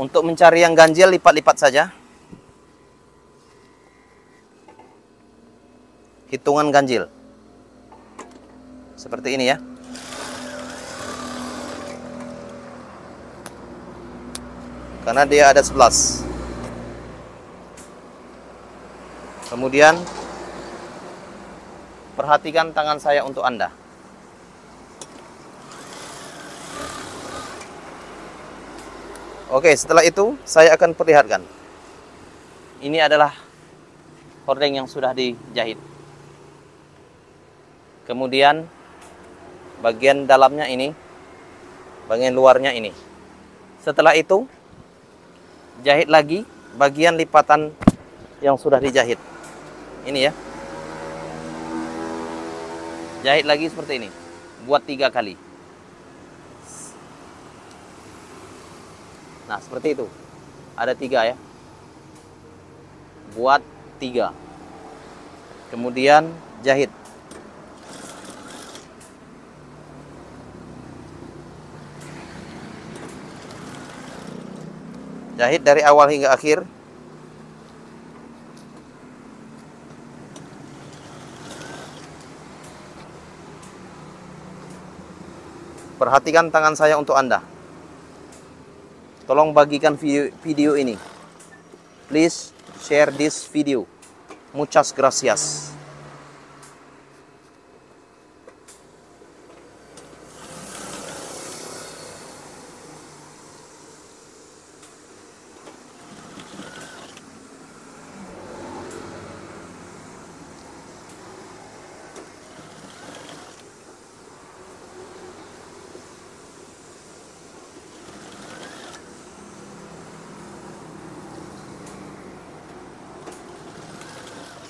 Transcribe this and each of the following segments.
Untuk mencari yang ganjil, lipat-lipat saja. Hitungan ganjil. Seperti ini ya. Karena dia ada 11. Kemudian perhatikan tangan saya untuk Anda. Oke, setelah itu saya akan perlihatkan. Ini adalah hordeng yang sudah dijahit. Kemudian bagian dalamnya ini, bagian luarnya ini. Setelah itu jahit lagi bagian lipatan yang sudah dijahit. Ini ya. Jahit lagi seperti ini. Buat 3 kali. Nah, seperti itu. Ada 3 ya. Buat 3. Kemudian jahit. Jahit dari awal hingga akhir. Perhatikan tangan saya untuk Anda. Tolong bagikan video ini. Please share this video. Muchas gracias.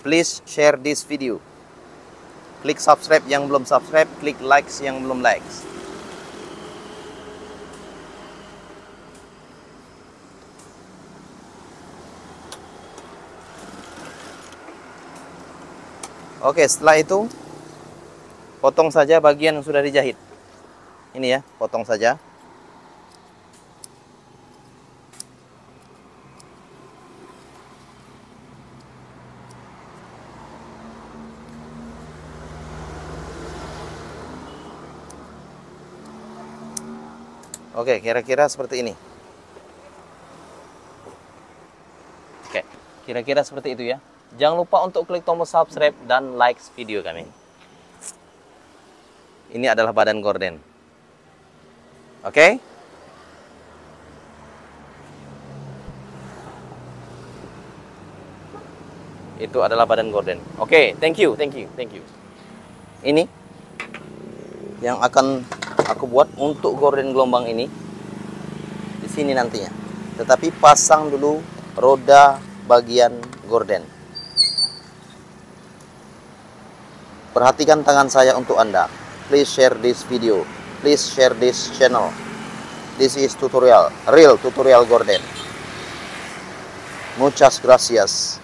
Please share this video. Klik subscribe yang belum subscribe, klik likes yang belum likes. Oke, setelah itu potong saja bagian yang sudah dijahit. Ini ya, potong saja. Oke, kira-kira seperti ini. Oke, kira-kira seperti itu ya. Jangan lupa untuk klik tombol subscribe dan like video kami. Ini adalah badan gorden. Oke? Itu adalah badan gorden. Oke, thank you. Ini yang akan aku buat untuk gorden gelombang ini di sini nantinya. Tetapi pasang dulu roda bagian gorden. Perhatikan tangan saya untuk Anda. Please share this video. Please share this channel. This is tutorial, real tutorial gorden. Muchas gracias.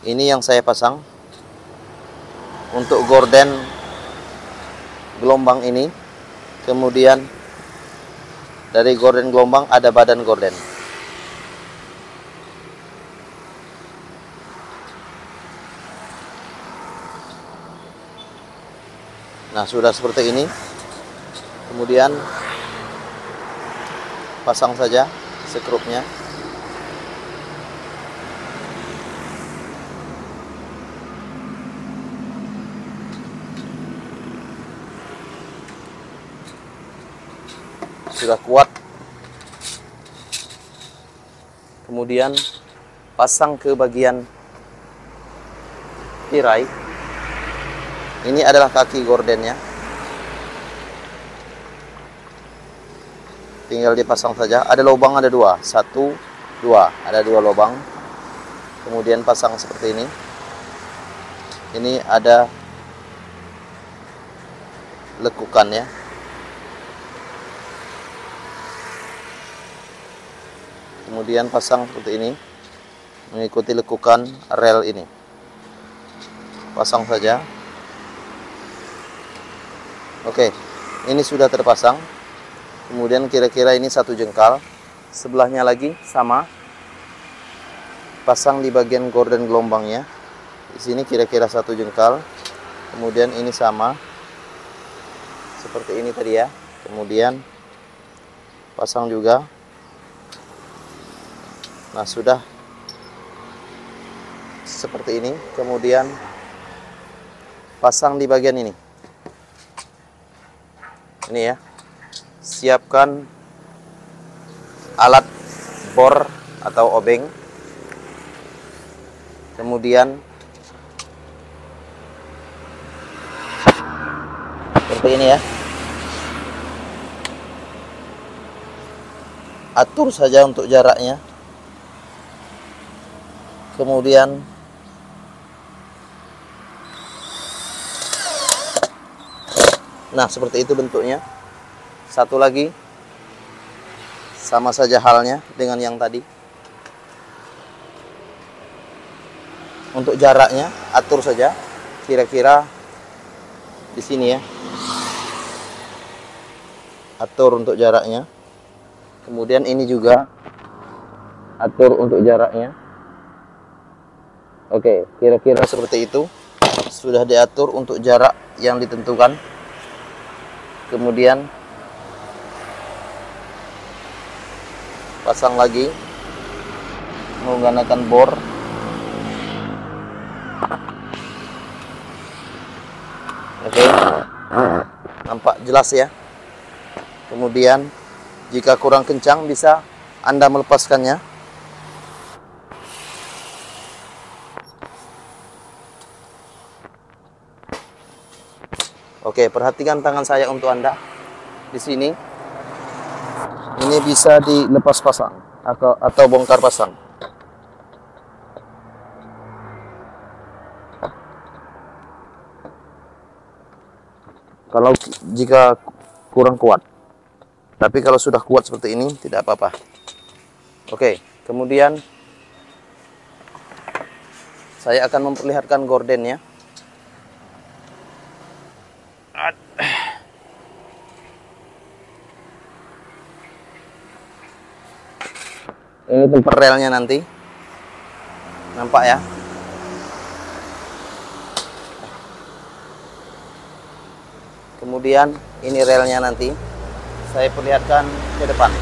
Ini yang saya pasang untuk gorden gelombang ini. Kemudian dari gorden gelombang ada badan gorden. Nah, sudah seperti ini. Kemudian pasang saja skrupnya. Sudah kuat. Kemudian pasang ke bagian tirai. Ini adalah kaki gordennya. Tinggal dipasang saja. Ada lubang, ada 2. 1, 2. Ada 2 lubang. Kemudian pasang seperti ini. Ini ada lekukannya. Kemudian pasang seperti ini. Mengikuti lekukan rel ini. Pasang saja. Oke, ini sudah terpasang. Kemudian kira-kira ini 1 jengkal. Sebelahnya lagi sama. Pasang di bagian gorden gelombangnya. Di sini kira-kira 1 jengkal. Kemudian ini sama. Seperti ini tadi ya. Kemudian pasang juga. Nah, sudah seperti ini. Kemudian pasang di bagian ini. Ini ya. Siapkan alat bor atau obeng. Kemudian seperti ini ya. Atur saja untuk jaraknya. Kemudian nah, seperti itu bentuknya. Satu lagi sama saja halnya dengan yang tadi. Untuk jaraknya atur saja kira-kira di sini ya. Atur untuk jaraknya. Kemudian ini juga atur untuk jaraknya. Oke, kira-kira seperti itu. Sudah diatur untuk jarak yang ditentukan. Kemudian pasang lagi menggunakan bor. Oke, nampak jelas ya. Kemudian jika kurang kencang bisa Anda melepaskannya. Oke, perhatikan tangan saya untuk Anda. Di sini ini bisa dilepas pasang atau bongkar pasang. Kalau jika kurang kuat. Tapi kalau sudah kuat seperti ini tidak apa-apa. Oke, kemudian saya akan memperlihatkan gordennya. Ini tempat relnya nanti. Nampak ya? Kemudian ini relnya nanti. Saya perlihatkan ke depan.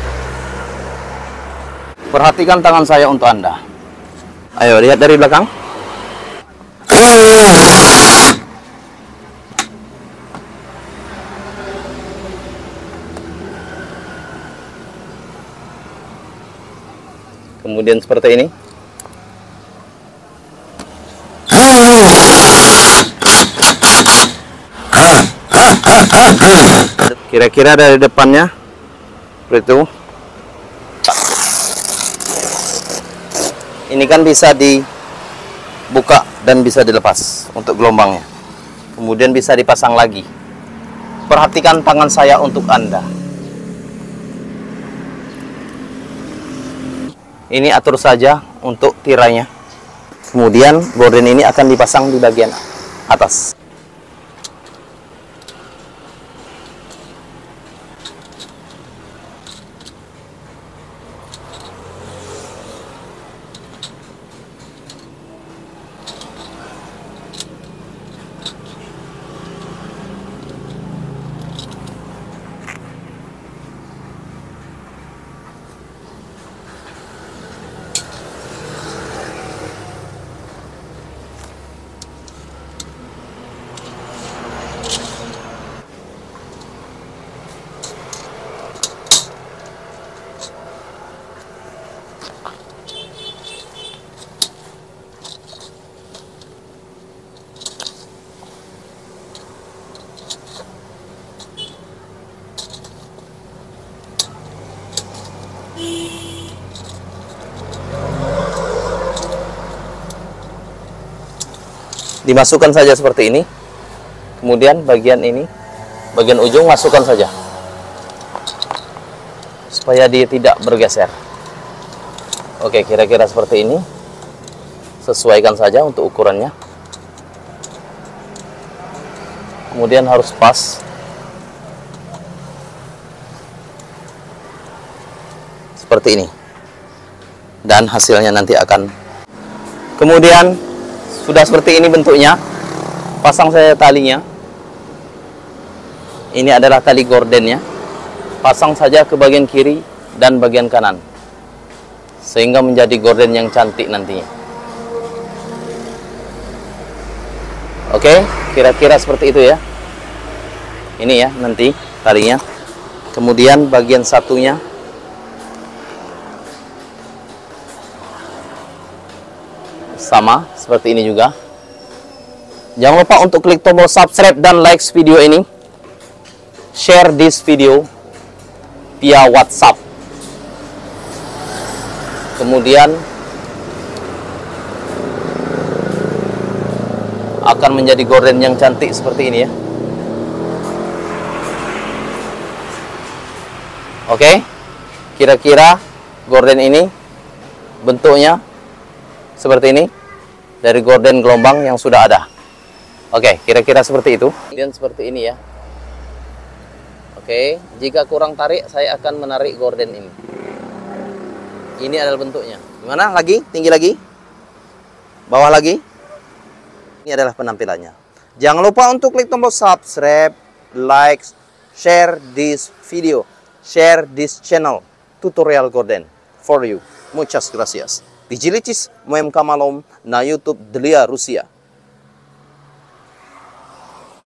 Perhatikan tangan saya untuk Anda. Ayo, lihat dari belakang. Kemudian seperti ini. Kira-kira dari depannya seperti itu. Ini kan bisa dibuka dan bisa dilepas untuk gelombangnya. Kemudian bisa dipasang lagi. Perhatikan tangan saya untuk Anda. Ini atur saja untuk tirainya. Kemudian gorden ini akan dipasang di bagian atas. Dimasukkan saja seperti ini. Kemudian bagian ini, bagian ujung masukkan saja supaya dia tidak bergeser. Oke, kira-kira seperti ini. Sesuaikan saja untuk ukurannya. Kemudian harus pas seperti ini. Dan hasilnya nanti akan, kemudian sudah seperti ini bentuknya. Pasang saya talinya. Ini adalah tali gordennya. Pasang saja ke bagian kiri dan bagian kanan, sehingga menjadi gorden yang cantik nantinya. Oke, kira-kira seperti itu ya. Ini ya nanti talinya. Kemudian bagian satunya sama seperti ini juga. Jangan lupa untuk klik tombol subscribe dan like video ini. Share this video via WhatsApp. Kemudian akan menjadi gorden yang cantik seperti ini ya. Oke, kira-kira gorden ini bentuknya seperti ini dari gorden gelombang yang sudah ada. Oke, kira-kira seperti itu. Dan seperti ini ya. Oke, jika kurang tarik, saya akan menarik gorden ini. Ini adalah bentuknya. Gimana? Lagi? Tinggi lagi? Bawah lagi? Ini adalah penampilannya. Jangan lupa untuk klik tombol subscribe, like, share this video. Share this channel, tutorial gorden for you. Muchas gracias. Dijilicis moem kamalom na YouTube Delia Rusia.